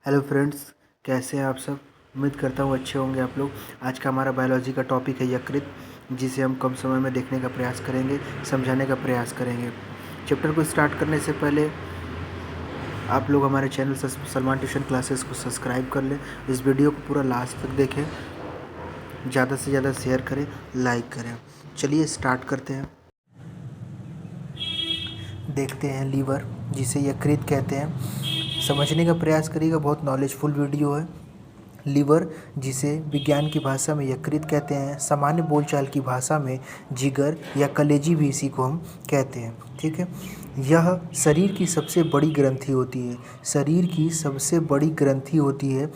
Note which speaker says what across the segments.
Speaker 1: Hello friends, कैसे हैं आप सब। उम्मीद करता हूँ अच्छे होंगे आप लोग। आज का हमारा बायोलॉजी का टॉपिक है यकृत, जिसे हम कम समय में देखने का प्रयास करेंगे, समझाने का प्रयास करेंगे। चैप्टर को स्टार्ट करने से पहले आप लोग हमारे चैनल सलमान ट्यूशन क्लासेस को सब्सक्राइब कर लें। इस वीडियो को पूरा लास्ट तक देखें, ज़्यादा से ज़्यादा शेयर करें, लाइक करें। चलिए स्टार्ट करते हैं। देखते हैं लीवर, जिसे यकृत कहते हैं। समझने का प्रयास करिएगा, बहुत नॉलेजफुल वीडियो है। लीवर, जिसे विज्ञान की भाषा में यकृत कहते हैं, सामान्य बोलचाल की भाषा में जिगर या कलेजी भी इसी को हम कहते हैं। ठीक है, यह शरीर की सबसे बड़ी ग्रंथि होती है। शरीर की सबसे बड़ी ग्रंथि होती है।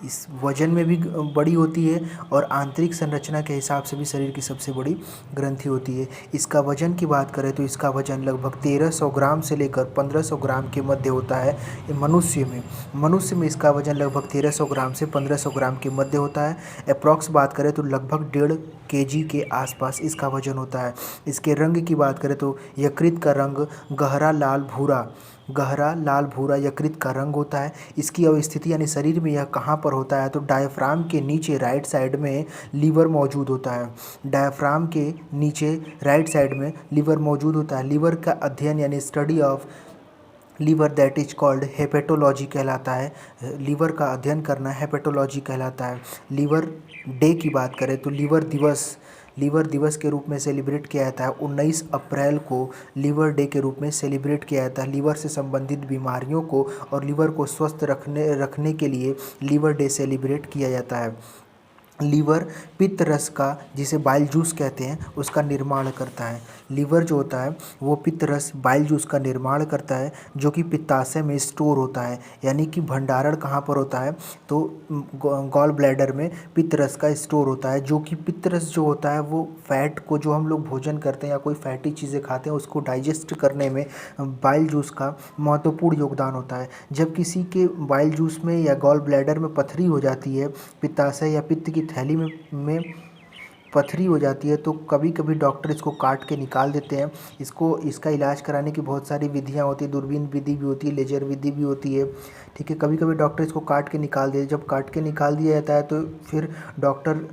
Speaker 1: इस वजन में भी बड़ी होती है और आंतरिक संरचना के हिसाब से भी शरीर की सबसे बड़ी ग्रंथि होती है। इसका वजन की बात करें तो इसका वजन लगभग 1300 ग्राम से लेकर 1500 ग्राम के मध्य होता है। मनुष्य में इसका वजन लगभग 1300 ग्राम से 1500 ग्राम के मध्य होता है। अप्रॉक्स बात करें तो लगभग 1.5 केजी के आसपास इसका वजन होता है। इसके रंग की बात करें तो यकृत का रंग गहरा लाल भूरा यकृत का रंग होता है। इसकी अवस्थिति यानी शरीर में यह कहाँ पर होता है तो डायफ्राम के नीचे राइट साइड में लीवर मौजूद होता है। डायफ्राम के नीचे राइट साइड में लीवर मौजूद होता है। लीवर का अध्ययन यानी study of liver that is called hepatology कहलाता है। लीवर का अध्ययन करना हेपेटोलॉजी कहलाता है। लीवर डे की बात करें तो लीवर दिवस के रूप में सेलिब्रेट किया जाता है। 19 अप्रैल को लीवर डे के रूप में सेलिब्रेट किया जाता है। लीवर से संबंधित बीमारियों को और लीवर को स्वस्थ रखने के लिए लीवर डे सेलिब्रेट किया जाता है। लीवर पित्त रस का, जिसे बाइल जूस कहते हैं, उसका निर्माण करता है। लीवर जो होता है वो पित्त रस बाइल जूस का निर्माण करता है, जो कि पित्ताशय में स्टोर होता है। यानी कि भंडारण कहाँ पर होता है तो गॉल ब्लैडर में पित्त रस का स्टोर होता है। जो कि पित्त रस जो होता है वो फैट को, जो हम लोग भोजन करते हैं या कोई फैटी चीज़ें खाते हैं, उसको डाइजेस्ट करने में बाइल जूस का महत्वपूर्ण योगदान होता है। जब किसी के बाइल जूस में या गॉल ब्लैडर में पथरी हो जाती है, पित्ताशय या पित्त की थैली में पथरी हो जाती है, तो कभी कभी डॉक्टर इसको काट के निकाल देते हैं। इसका इलाज कराने की बहुत सारी विधियां होती है। दूरबीन विधि भी होती है, लेजर विधि भी होती है। ठीक है, कभी कभी डॉक्टर इसको काट के निकाल देते। जब काट के निकाल दिया जाता है तो फिर डॉक्टर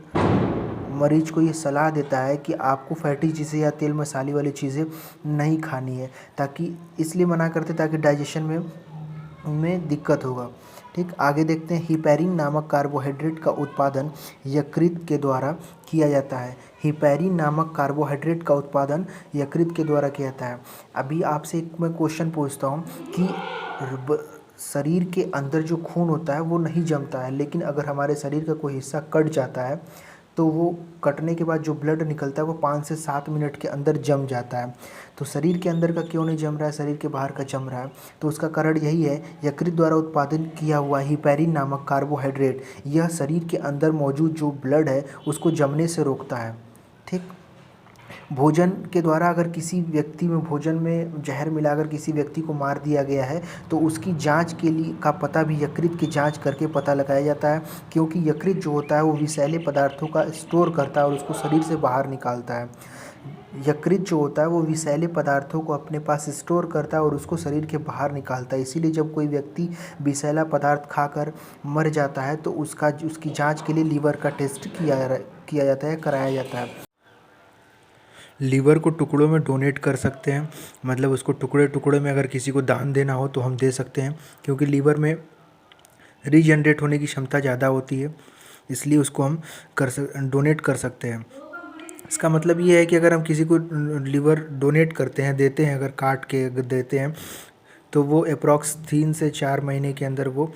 Speaker 1: मरीज को ये सलाह देता है कि आपको फैटी चीज़ें या तेल मसाले वाली चीज़ें नहीं खानी है, ताकि इसलिए मना करते ताकि डाइजेशन में दिक्कत होगा। ठीक, आगे देखते हैं। हिपैरिन नामक कार्बोहाइड्रेट का उत्पादन यकृत के द्वारा किया जाता है। हिपैरिन नामक कार्बोहाइड्रेट का उत्पादन यकृत के द्वारा किया जाता है। अभी आपसे एक मैं क्वेश्चन पूछता हूँ कि शरीर के अंदर जो खून होता है वो नहीं जमता है, लेकिन अगर हमारे शरीर का कोई हिस्सा कट जाता है तो वो कटने के बाद जो ब्लड निकलता है वो 5 से 7 मिनट के अंदर जम जाता है। तो शरीर के अंदर का क्यों नहीं जम रहा है, शरीर के बाहर का जम रहा है? तो उसका कारण यही है, यकृत द्वारा उत्पादन किया हुआ हिपैरिन नामक कार्बोहाइड्रेट, यह शरीर के अंदर मौजूद जो ब्लड है उसको जमने से रोकता है। ठीक, भोजन के द्वारा अगर किसी व्यक्ति में भोजन में जहर मिलाकर किसी व्यक्ति को मार दिया गया है तो उसकी जांच के लिए का पता भी यकृत की जांच करके पता लगाया जाता है, क्योंकि यकृत जो होता है वो विषैले पदार्थों का स्टोर करता है और उसको शरीर से बाहर निकालता है। यकृत जो होता है वो विषैले पदार्थों को अपने पास स्टोर करता है और उसको शरीर के बाहर निकालता है। इसीलिए जब कोई व्यक्ति विषैला पदार्थ खाकर मर जाता है तो उसकी जांच के लिए लीवर का टेस्ट किया जाता है, कराया जाता है। लीवर को टुकड़ों में डोनेट कर सकते हैं, मतलब उसको टुकड़े टुकड़े में अगर किसी को दान देना हो तो हम दे सकते हैं, क्योंकि लीवर में रीजनरेट होने की क्षमता ज़्यादा होती है, इसलिए उसको हम डोनेट कर सकते हैं। इसका मतलब ये है कि अगर हम किसी को लीवर डोनेट करते हैं, देते हैं, अगर काट के अगर देते हैं तो वो अप्रॉक्स 3 से 4 महीने के अंदर वो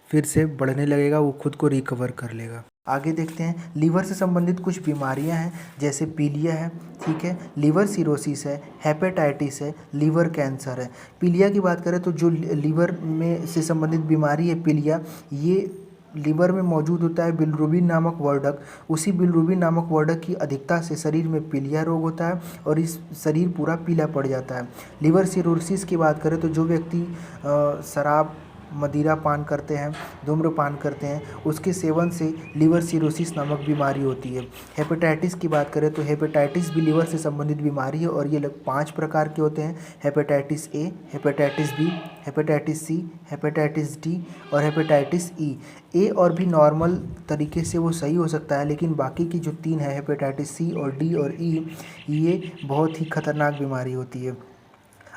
Speaker 1: फिर से बढ़ने लगेगा, वो खुद को रिकवर कर लेगा। आगे देखते हैं। लीवर से संबंधित कुछ बीमारियां हैं, जैसे पीलिया है, ठीक है, लीवर सिरोसिस है, हेपेटाइटिस है, लीवर कैंसर है। पीलिया की बात करें तो जो लीवर में से संबंधित बीमारी है पीलिया, ये लीवर में मौजूद होता है बिलिरुबिन नामक वर्धक। उसी बिलिरुबिन नामक वर्धक की अधिकता से शरीर में पीलिया रोग होता है और इस शरीर पूरा पीला पड़ जाता है। लीवर सिरोसिस की बात करें तो जो व्यक्ति शराब मदिरा पान करते हैं, धूम्रपान करते हैं, उसके सेवन से लीवर सिरोसिस नामक बीमारी होती है। हेपेटाइटिस की बात करें तो हेपेटाइटिस भी लीवर से संबंधित बीमारी है और ये लगभग 5 प्रकार के होते हैं। Hepatitis A, hepatitis B, hepatitis C, hepatitis D और हेपेटाइटिस ई। ए और भी नॉर्मल तरीके से वो सही हो सकता है, लेकिन बाकी की जो 3 है हेपेटाइटिस सी और डी और ई, ये बहुत ही खतरनाक बीमारी होती है।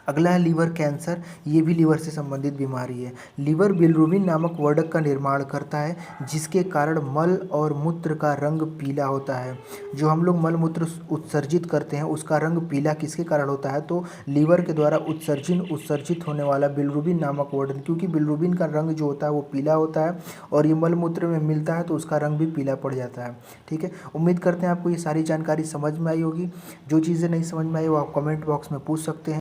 Speaker 1: अगला है लीवर कैंसर, ये भी लीवर से संबंधित बीमारी है। लीवर बिलिरुबिन नामक वर्धक का निर्माण करता है, जिसके कारण मल और मूत्र का रंग पीला होता है। जो हम लोग मल मूत्र उत्सर्जित करते हैं उसका रंग पीला किसके कारण होता है, तो लीवर के द्वारा उत्सर्जित होने वाला बिलिरुबिन नामक वर्धक, क्योंकि बिलिरुबिन का रंग जो होता है वो पीला होता है और ये मल मूत्र में मिलता है तो उसका रंग भी पीला पड़ जाता है। ठीक है, उम्मीद करते हैं आपको ये सारी जानकारी समझ में आई होगी। जो चीज़ें नहीं समझ में आई वो आप कमेंट बॉक्स में पूछ सकते हैं।